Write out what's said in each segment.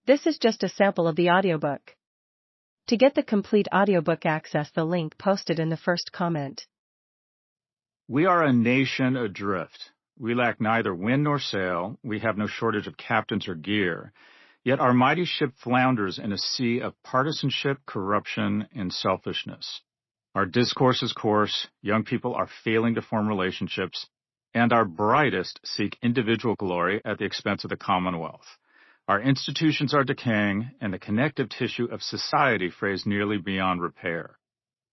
This is just a sample of the audiobook. To get the complete audiobook, access the link posted in the first comment. We are a nation adrift. We lack neither wind nor sail. We have no shortage of captains or gear. Yet our mighty ship flounders in a sea of partisanship, corruption, and selfishness. Our discourse is coarse, young people are failing to form relationships, and our brightest seek individual glory at the expense of the Commonwealth. Our institutions are decaying, and the connective tissue of society frays nearly beyond repair.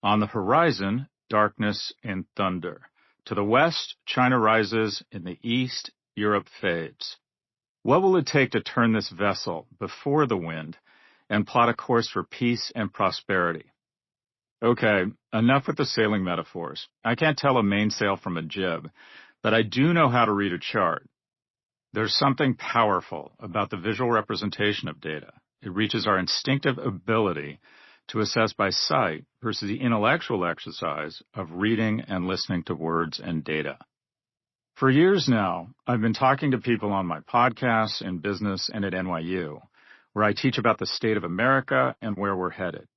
On the horizon, darkness and thunder. To the west, China rises. In the east, Europe fades. What will it take to turn this vessel before the wind and plot a course for peace and prosperity? Okay, enough with the sailing metaphors. I can't tell a mainsail from a jib, but I do know how to read a chart. There's something powerful about the visual representation of data. It reaches our instinctive ability to assess by sight versus the intellectual exercise of reading and listening to words and data. For years now, I've been talking to people on my podcasts, in business, and at NYU, where I teach about the state of America and where we're headed.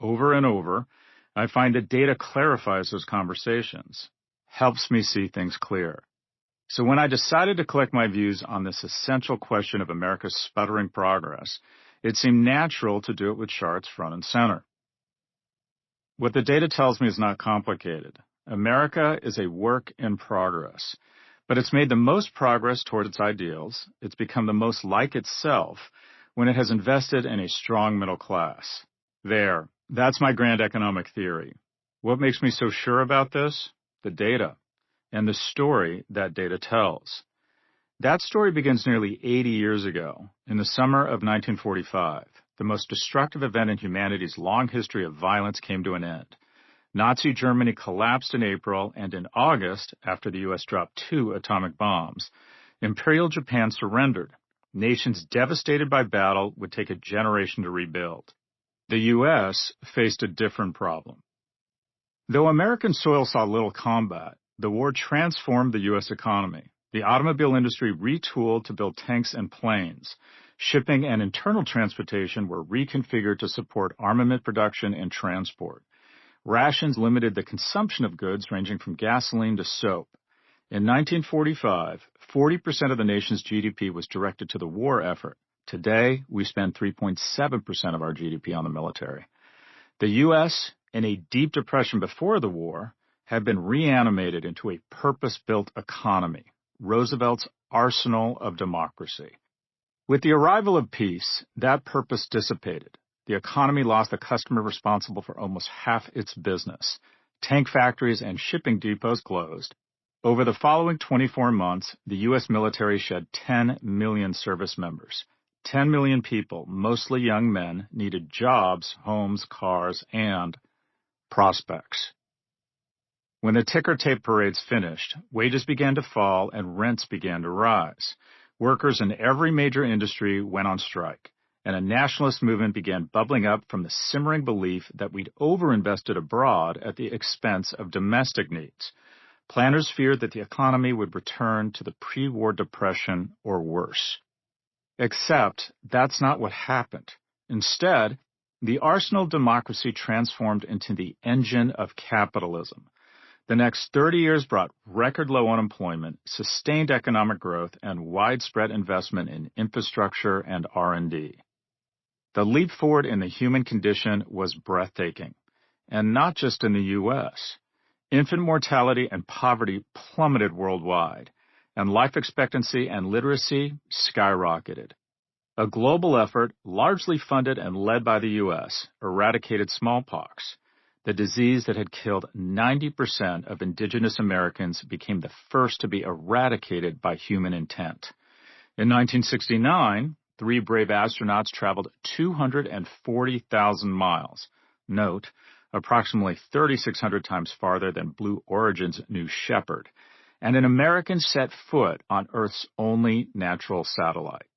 Over and over, I find that data clarifies those conversations, helps me see things clear. So when I decided to collect my views on this essential question of America's sputtering progress, it seemed natural to do it with charts front and center. What the data tells me is not complicated. America is a work in progress, but it's made the most progress toward its ideals. It's become the most like itself when it has invested in a strong middle class. That's my grand economic theory. What makes me so sure about this? The data. And the story that data tells. That story begins nearly 80 years ago, in the summer of 1945. The most destructive event in humanity's long history of violence came to an end. Nazi Germany collapsed in April, and in August, after the U.S. dropped 2 atomic bombs, Imperial Japan surrendered. Nations devastated by battle would take a generation to rebuild. The U.S. faced a different problem. Though American soil saw little combat, the war transformed the U.S. economy. The automobile industry retooled to build tanks and planes. Shipping and internal transportation were reconfigured to support armament production and transport. Rations limited the consumption of goods ranging from gasoline to soap. In 1945, 40% of the nation's GDP was directed to the war effort. Today, we spend 3.7% of our GDP on the military. The U.S., in a deep depression before the war, had been reanimated into a purpose-built economy, Roosevelt's arsenal of democracy. With the arrival of peace, that purpose dissipated. The economy lost the customer responsible for almost half its business. Tank factories and shipping depots closed. Over the following 24 months, the U.S. military shed 10 million service members. 10 million people, mostly young men, needed jobs, homes, cars, and prospects. When the ticker tape parades finished, wages began to fall and rents began to rise. Workers in every major industry went on strike, and a nationalist movement began bubbling up from the simmering belief that we'd overinvested abroad at the expense of domestic needs. Planners feared that the economy would return to the pre-war depression or worse. Except that's not what happened. Instead, the arsenal of democracy transformed into the engine of capitalism. The next 30 years brought record low unemployment, sustained economic growth, and widespread investment in infrastructure and R&D. The leap forward in the human condition was breathtaking, and not just in the U.S. Infant mortality and poverty plummeted worldwide, and life expectancy and literacy skyrocketed. A global effort, largely funded and led by the U.S., eradicated smallpox. The disease that had killed 90% of indigenous Americans became the first to be eradicated by human intent. In 1969, 3 brave astronauts traveled 240,000 miles. Note, approximately 3,600 times farther than Blue Origin's New Shepard. And an American set foot on Earth's only natural satellite.